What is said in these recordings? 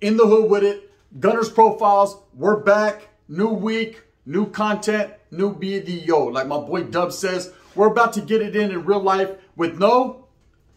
in the hood with it. Gunners Profiles, we're back. New week, new content, new video. Like my boy Dub says, we're about to get it in real life with no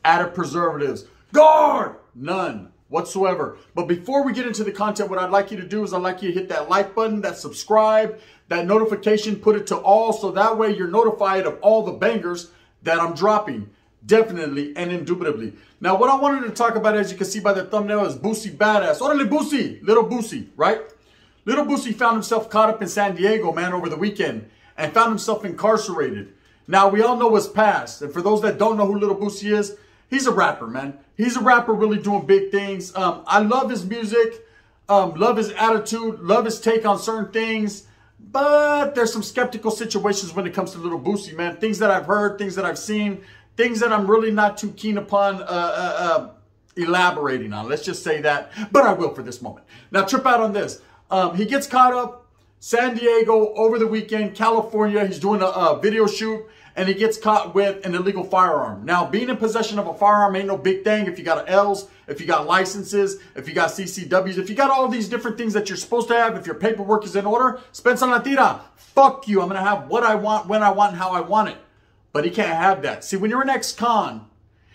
added preservatives. Guard! None whatsoever. But before we get into the content, what I'd like you to do is I'd like you to hit that like button, that subscribe, that notification, put it to all, so that way you're notified of all the bangers that I'm dropping. Definitely and indubitably. Now, what I wanted to talk about, as you can see by the thumbnail, is Boosie Badass. Orale Boosie, little Boosie, right? Little Boosie found himself caught up in Sandiego, man, over the weekend, and found himself incarcerated. Now, we all know his past, and for those that don't know who Little Boosie is, he's a rapper, man. He's a rapper really doing big things. I love his music, love his attitude, love his take on certain things, but there's some skeptical situations when it comes to Little Boosie, man. Things that I've heard, things that I've seen, things that I'm really not too keen upon elaborating on. Let's just say that, but I will for this moment. Now, trip out on this. He gets caught up, Sandiego, over the weekend, California. He's doing a video shoot, and he gets caught with an illegal firearm. Now, being in possession of a firearm ain't no big thing if you got L's, if you got licenses, if you got CCWs, if you got all these different things that you're supposed to have, if your paperwork is in order, Spencer Latira, fuck you. I'm going to have what I want, when I want, and how I want it. But he can't have that. See, when you're an ex-con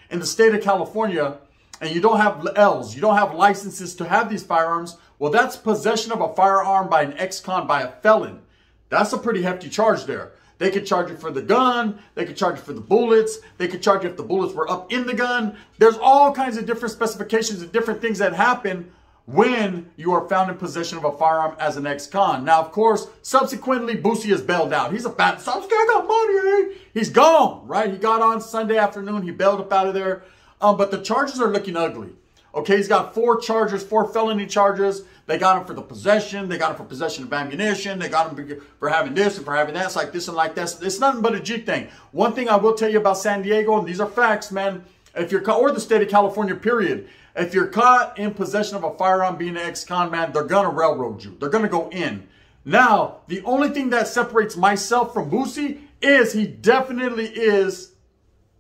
in the state of California and you don't have L's, you don't have licenses to have these firearms, well, that's possession of a firearm by an ex-con, by a felon. That's a pretty hefty charge there. They could charge you for the gun. They could charge you for the bullets. They could charge you if the bullets were up in the gun. There's all kinds of different specifications and different things that happen when you are found in possession of a firearm as an ex-con. Now, of course, subsequently, Boosie is bailed out. He's a bad, I got money. He's gone, right? He got on Sunday afternoon. He bailed up out of there. But the charges are looking ugly. Okay, he's got 4 charges, 4 felony charges. They got him for the possession. They got him for possession of ammunition. They got him for having this and for having that. It's like this and like that. It's nothing but a G thing. One thing I will tell you about Sandiego, and these are facts, man. If you're caught, or the state of California, period. If you're caught in possession of a firearm being an ex-con, man, they're going to railroad you. They're going to go in. Now, the only thing that separates myself from Boosie is he definitely is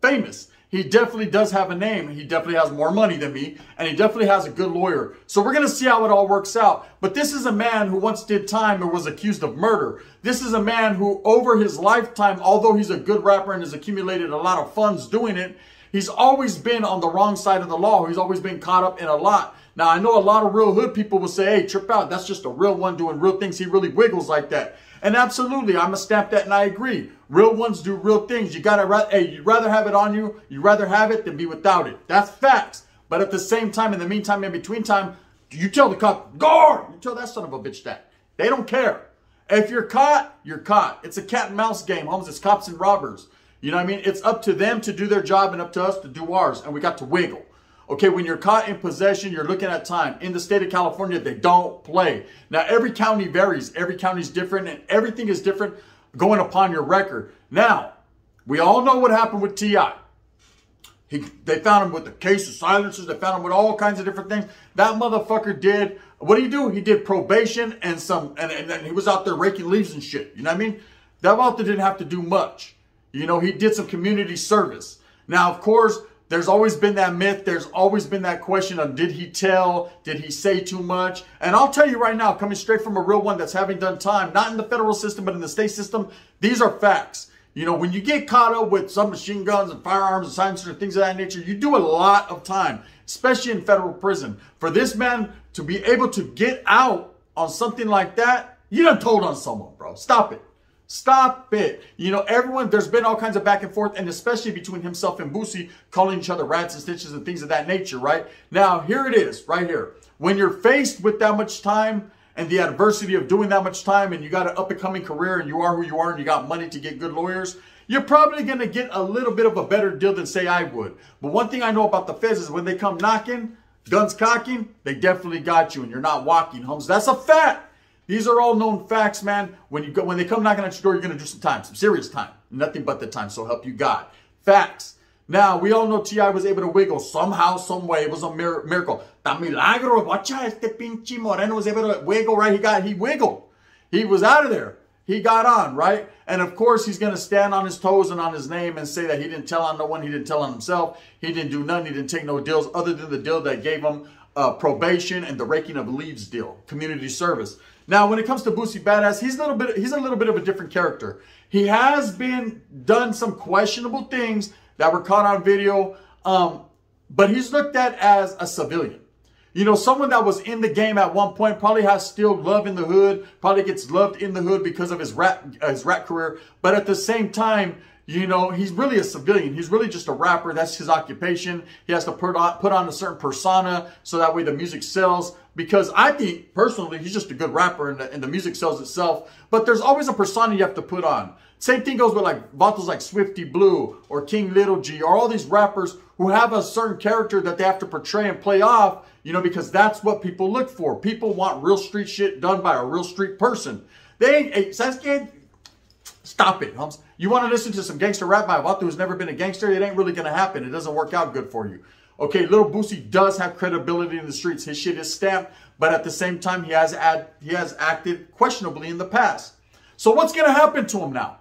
famous. He definitely does have a name. He definitely has more money than me. And he definitely has a good lawyer. So we're going to see how it all works out. But this is a man who once did time and was accused of murder. This is a man who, over his lifetime, although he's a good rapper and has accumulated a lot of funds doing it, he's always been on the wrong side of the law. He's always been caught up in a lot. Now, I know a lot of real hood people will say, hey, trip out. That's just a real one doing real things. He really wiggles like that. And absolutely, I'm going to stamp that and I agree. Real ones do real things. You got to, hey, you'd rather have it on you. You'd rather have it than be without it. That's facts. But at the same time, in the meantime, in between time, you tell the cop, guard! You tell that son of a bitch that. They don't care. If you're caught, you're caught. It's a cat and mouse game, Holmes. It's cops and robbers. You know what I mean? It's up to them to do their job and up to us to do ours. And we got to wiggle. Okay, when you're caught in possession, you're looking at time. In the state of California, they don't play. Now, every county varies. Every county is different, and everything is different going upon your record. Now, we all know what happened with T.I. They found him with the case of silencers. They found him with all kinds of different things. That motherfucker did, what did he do? He did probation and some, and he was out there raking leaves and shit. You know what I mean? That out there didn't have to do much. You know, he did some community service. Now, of course, there's always been that myth. There's always been that question of, did he tell? Did he say too much? And I'll tell you right now, coming straight from a real one that's having done time, not in the federal system, but in the state system, these are facts. You know, when you get caught up with submachine guns and firearms and silencers and things of that nature, you do a lot of time, especially in federal prison. For this man to be able to get out on something like that, you done told on someone, bro. Stop it. Stop it. You know, everyone, there's been all kinds of back and forth, and especially between himself and Boosie, calling each other rats and stitches and things of that nature, right? Now, here it is, right here. When you're faced with that much time and the adversity of doing that much time, and you got an up-and-coming career, and you are who you are, and you got money to get good lawyers, you're probably going to get a little bit of a better deal than, say, I would. But one thing I know about the feds is when they come knocking, guns cocking, they definitely got you, and you're not walking, Holmes. That's a fact. These are all known facts, man. When they come knocking at your door, you're going to do some time, some serious time. Nothing but the time, so help you God. Facts. Now, we all know T.I. was able to wiggle somehow, some way. It was a miracle. Ta milagro. Watcha, este pinche moreno was able to wiggle, right? He wiggled. He was out of there. He got on, right? And of course, he's going to stand on his toes and on his name and say that he didn't tell on no one. He didn't tell on himself. He didn't do nothing. He didn't take no deals other than the deal that gave him probation and the raking of leaves deal, community service. Now, when it comes to Boosie Badass, he's a little bit of a different character. He has done some questionable things that were caught on video, but he's looked at as a civilian. You know, someone that was in the game at one point, probably has still love in the hood, probably gets loved in the hood because of his rap career. But at the same time, you know, he's really a civilian. He's really just a rapper. That's his occupation. He has to put on a certain persona so that way the music sells. Because I think, personally, he's just a good rapper and the music sells itself. But there's always a persona you have to put on. Same thing goes with like vatos like Swifty Blue or King Little G or all these rappers who have a certain character that they have to portray and play off, you know, because that's what people look for. People want real street shit done by a real street person. They ain't, hey, Sasuke, stop it, Humps. You want to listen to some gangster rap by a vato who's never been a gangster? It ain't really going to happen. It doesn't work out good for you. Okay, Little Boosie does have credibility in the streets. His shit is stamped, but at the same time, he has acted questionably in the past. So what's going to happen to him now?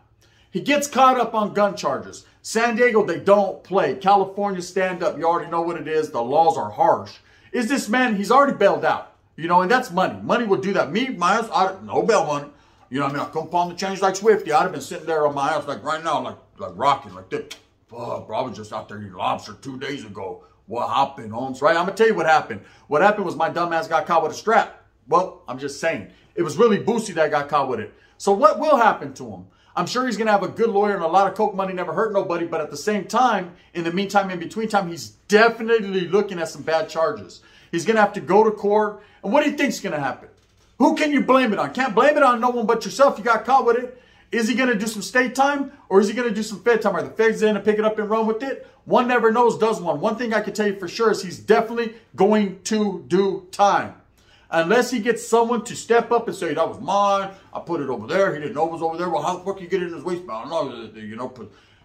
He gets caught up on gun charges. Sandiego, they don't play. California, stand up. You already know what it is. The laws are harsh. Is this man, he's already bailed out. You know, and that's money. Money will do that. Me, my ass, no bail money. You know what I mean? I come palm the change like Swifty. I'd have been sitting there on my ass like right now, like rocking like this. Oh, bro, I was just out there eating lobster 2 days ago. What happened, Holmes? Right? I'm going to tell you what happened. What happened was my dumb ass got caught with a strap. Well, I'm just saying. It was really Boosie that got caught with it. So what will happen to him? I'm sure he's going to have a good lawyer and a lot of coke money never hurt nobody. But at the same time, in the meantime, in between time, he's definitely looking at some bad charges. He's going to have to go to court. And what do you think's going to happen? Who can you blame it on? Can't blame it on no one but yourself. You got caught with it. Is he going to do some state time or is he going to do some Fed time? Are the feds going to pick it up and run with it? One never knows, does one. One thing I can tell you for sure is he's definitely going to do time. Unless he gets someone to step up and say, that was mine. I put it over there. He didn't know it was over there. Well, how the fuck you get it in his waistband? No, you know,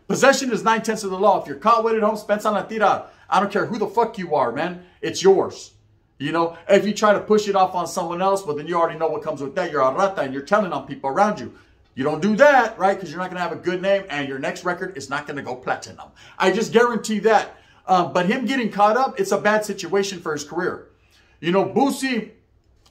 possession is 9/10 of the law. If you're caught with it, home, spends on la tira. I don't care who the fuck you are, man. It's yours. You know, if you try to push it off on someone else, well, then you already know what comes with that. You're a rata and you're telling on people around you. You don't do that, right? Because you're not going to have a good name and your next record is not going to go platinum. I just guarantee that. But him getting caught up, it's a bad situation for his career. You know, Boosie,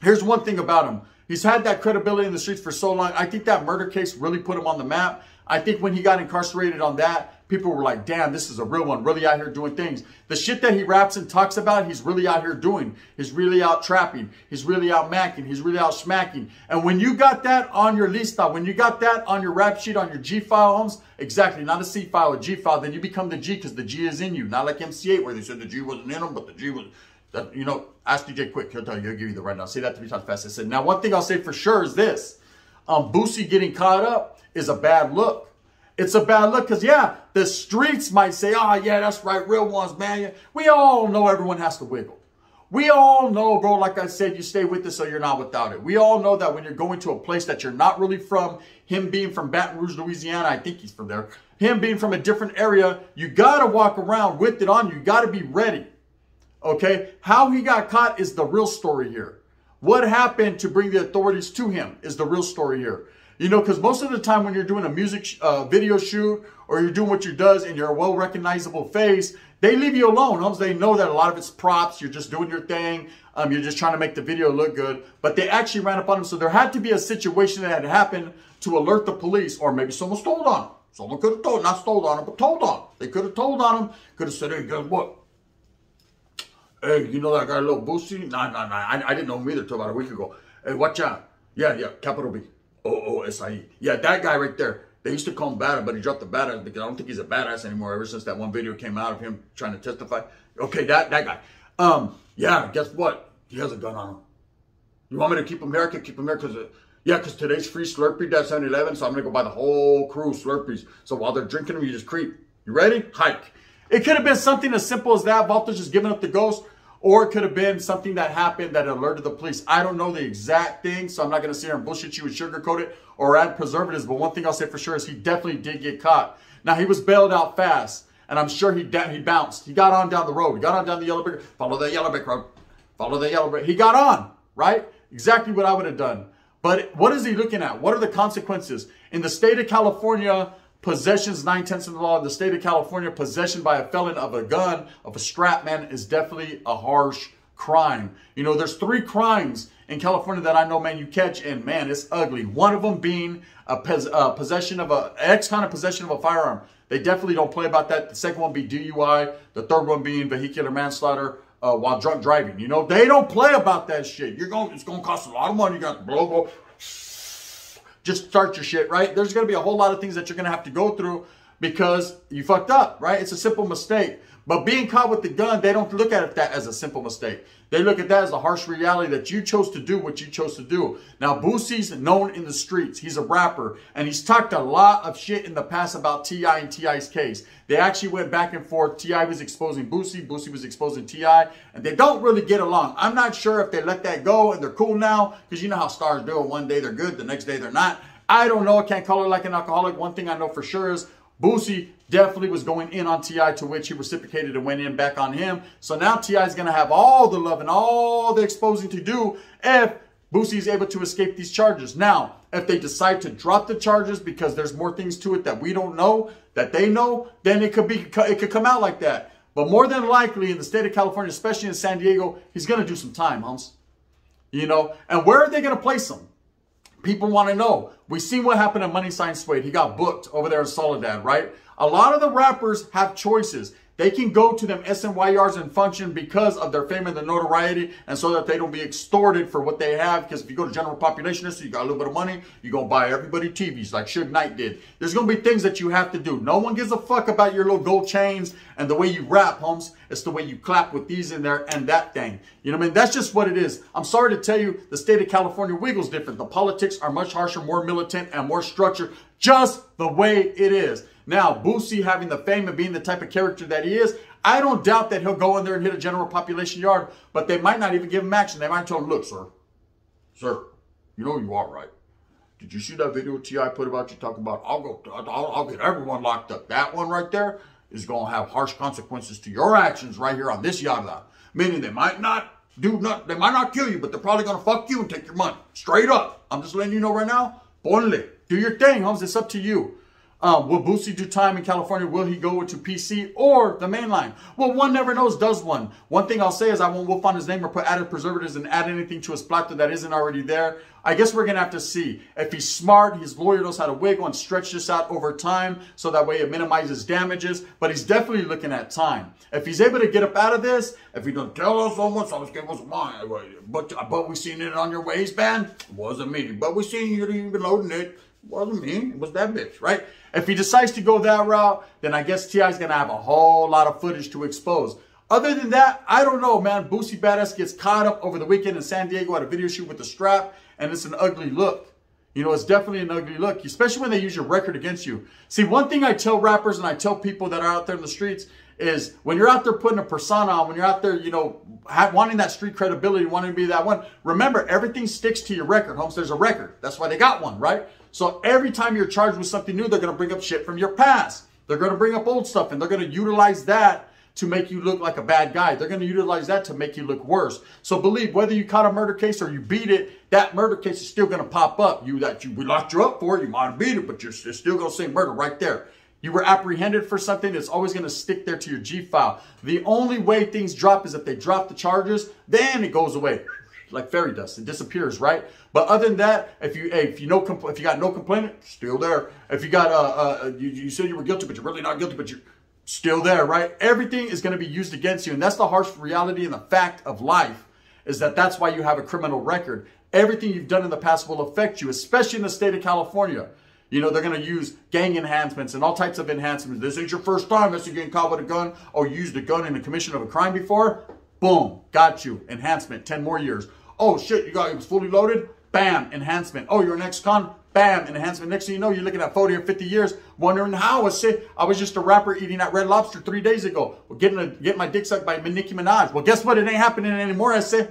here's one thing about him. He's had that credibility in the streets for so long. I think that murder case really put him on the map. I think when he got incarcerated on that, people were like, damn, this is a real one, really out here doing things. The shit that he raps and talks about, he's really out here doing. He's really out trapping. He's really out macking. He's really out smacking. And when you got that on your lista, when you got that on your rap sheet, on your G file, Holmes, exactly, not a C file, a G file, then you become the G because the G is in you. Not like MC8 where they said the G wasn't in him, but the G was... That, you know, ask DJ Quick. He'll tell you. He'll give you the rundown. Say that 3 times fast. I said, now, one thing I'll say for sure is this. Boosie getting caught up is a bad look. It's a bad look because, yeah, the streets might say, oh, yeah, that's right. Real ones, man. We all know everyone has to wiggle. We all know, bro, like I said, you stay with it so you're not without it. We all know that when you're going to a place that you're not really from, him being from Baton Rouge, Louisiana, I think he's from there. Him being from a different area, you got to walk around with it on you. You got to be ready. Okay, how he got caught is the real story here. What happened to bring the authorities to him is the real story here. You know, because most of the time when you're doing a music video shoot or you're doing what you does and you're a well-recognizable face, they leave you alone. Homes, they know that a lot of it's props. You're just doing your thing. You're just trying to make the video look good. But they actually ran up on him. So there had to be a situation that had happened to alert the police, or maybe someone stole on him. Someone could have told, not stole on him, but told on him. They could have told on him. Could have said, hey, guess what? Hey, you know that guy, Little Boosie? Nah. I didn't know him either until about a week ago. Hey, watch out. Yeah, capital B. O-O-S-I-E. Yeah, that guy right there. They used to call him badass, but he dropped the badass because I don't think he's a badass anymore ever since that one video came out of him trying to testify. Okay, that guy. Yeah, guess what? He has a gun on him. You want me to keep him here? I can keep him here because today's free Slurpee, that's 7-Eleven, so I'm going to go buy the whole crew Slurpees. So while they're drinking them, you just creep. You ready? Hike. It could have been something as simple as that. Walter's just giving up the ghost. Or it could have been something that happened that alerted the police. I don't know the exact thing, so I'm not going to sit here and bullshit you and sugarcoat it or add preservatives. But one thing I'll say for sure is he definitely did get caught. Now, he was bailed out fast, and I'm sure he bounced. He got on down the road. He got on down the yellow brick. Follow the yellow brick road. Follow the yellow brick. He got on, right? Exactly what I would have done. But what is he looking at? What are the consequences? In the state of California, possession is 9/10 of the law. In the state of California, possession by a felon of a gun, of a strap, man, is definitely a harsh crime. You know, there's 3 crimes in California that I know, man, you catch, and man, it's ugly. One of them being possession of possession of a firearm. They definitely don't play about that. The second one be DUI. The third one being vehicular manslaughter while drunk driving. You know, they don't play about that shit. It's gonna cost a lot of money. You got to blow. Just start your shit, right? There's gonna be a whole lot of things that you're gonna have to go through because you fucked up, right? It's a simple mistake. But being caught with the gun, they don't look at that as a simple mistake. They look at that as a harsh reality that you chose to do what you chose to do. Now, Boosie's known in the streets. He's a rapper, and he's talked a lot of shit in the past about T.I. and T.I.'s case. They actually went back and forth. T.I. was exposing Boosie. Boosie was exposing T.I., and they don't really get along. I'm not sure if they let that go and they're cool now, because you know how stars do it. One day they're good, the next day they're not. I don't know. I can't call it like an alcoholic. One thing I know for sure is Boosie definitely was going in on T.I., to which he reciprocated and went in back on him. So now T.I. is going to have all the love and all the exposing to do if Boosie is able to escape these charges. Now, if they decide to drop the charges because there's more things to it that we don't know, that they know, then it could come out like that. But more than likely in the state of California, especially in Sandiego, he's going to do some time, Holmes. You know, and where are they going to place him? People want to know. We've seen what happened at Money Sign Suede. He got booked over there in Soledad, right? A lot of the rappers have choices. They can go to them SNYRs and function because of their fame and their notoriety, and so that they don't be extorted for what they have. Because if you go to general population, so you got a little bit of money, you're going to buy everybody TVs like Suge Knight did. There's going to be things that you have to do. No one gives a fuck about your little gold chains and the way you rap, Holmes. It's the way you clap with these in there and that thing. You know what I mean? That's just what it is. I'm sorry to tell you, the state of California wiggles different. The politics are much harsher, more militant, and more structured. Just the way it is. Now, Boosie having the fame and being the type of character that he is, I don't doubt that he'll go in there and hit a general population yard, but they might not even give him action. They might tell him, look, sir, you know you are right. Did you see that video T.I. put about you talking about, I'll get everyone locked up. That one right there is going to have harsh consequences to your actions right here on this yard. Meaning they might not they might not kill you, but they're probably going to fuck you and take your money. Straight up. I'm just letting you know right now. Ponle. Do your thing, Holmes. It's up to you. Will Boosie do time in California? Will he go to PC or the main line? Well, one never knows, does one. One thing I'll say is I won't wolf on his name or put added preservatives and add anything to his platter that isn't already there. I guess we're going to have to see. If he's smart, his lawyer knows how to wiggle and stretch this out over time so that way it minimizes damages. But he's definitely looking at time. If he's able to get up out of this, if he don't tell us so much, I'll just give us mine. But we seen it on your waistband. It wasn't me. But we seen you even loading it. It wasn't me. It was that bitch, right? If he decides to go that route, then I guess T.I.'s going to have a whole lot of footage to expose. Other than that, I don't know, man. Boosie Badass gets caught up over the weekend in Sandiego at a video shoot with a strap, and it's an ugly look. You know, it's definitely an ugly look, especially when they use your record against you. See, one thing I tell rappers and I tell people that are out there in the streets is when you're out there putting a persona on, when you're out there, you know, wanting that street credibility, wanting to be that one, remember, everything sticks to your record, Holmes. There's a record. That's why they got one, right? So every time you're charged with something new, they're going to bring up shit from your past. They're going to bring up old stuff, and they're going to utilize that to make you look like a bad guy. They're going to utilize that to make you look worse. So believe, whether you caught a murder case or you beat it, that murder case is still going to pop up. We locked you up for it. You might have beat it, but you're still going to say murder right there. You were apprehended for something. It's always going to stick there to your G file. The only way things drop is if they drop the charges, then it goes away. Like fairy dust, it disappears, right? But other than that, if you got no complainant, still there. If you got you said you were guilty, but you're really not guilty, but you're still there, right? Everything is going to be used against you, and that's the harsh reality and the fact of life. Is that's why you have a criminal record. Everything you've done in the past will affect you, especially in the state of California. You know, they're going to use gang enhancements and all types of enhancements. This ain't your first time unless you're getting caught with a gun or you used a gun in the commission of a crime before. Boom, got you. Enhancement, 10 more years. Oh shit, it was fully loaded? Bam, enhancement. Oh, you're an ex-con? Bam, enhancement. Next thing you know, you're looking at 40 or 50 years, wondering how I was just a rapper eating at Red Lobster 3 days ago. Well, getting my dick sucked by Nicki Minaj. Well, guess what? It ain't happening anymore, I say.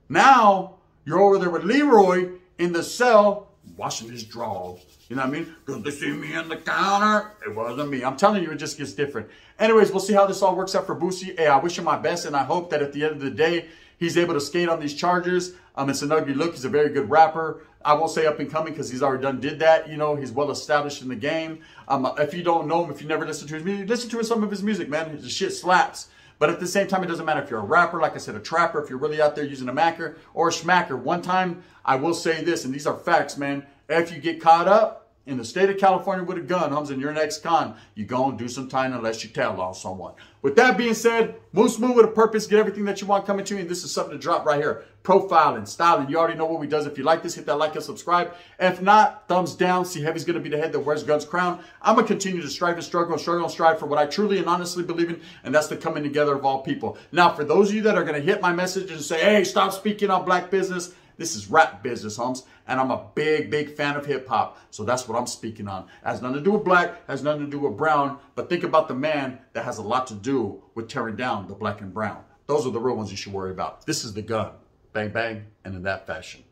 Now, you're over there with Leroy in the cell, washing his drawers. You know what I mean? Because they see me in the counter. It wasn't me. I'm telling you, it just gets different. Anyways, we'll see how this all works out for Boosie. Hey, I wish him my best, and I hope that at the end of the day, he's able to skate on these charges. It's an ugly look. He's a very good rapper. I won't say up and coming because he's already did that. You know, he's well established in the game. If you don't know him, if you never listened to his music, listen to some of his music, man. The shit slaps. But at the same time, it doesn't matter if you're a rapper, like I said, a trapper, if you're really out there using a macker or a schmacker. One time, I will say this, and these are facts, man. If you get caught up in the state of California with a gun, and you're an ex-con, you go and do some time unless you tell on someone. With that being said, move smooth with a purpose, get everything that you want coming to you, and this is something to drop right here. Profiling, styling, you already know what we does. If you like this, hit that like and subscribe. If not, thumbs down. See, Heavy's going to be the head that wears guns crown. I'm going to continue to strive and struggle and strive for what I truly and honestly believe in, and that's the coming together of all people. Now, for those of you that are going to hit my message and say, hey, stop speaking on black business, this is rap business, homes, and I'm a big fan of hip-hop, so that's what I'm speaking on. It has nothing to do with black, has nothing to do with brown, but think about the man that has a lot to do with tearing down the black and brown. Those are the real ones you should worry about. This is the gun. Bang, bang, and in that fashion.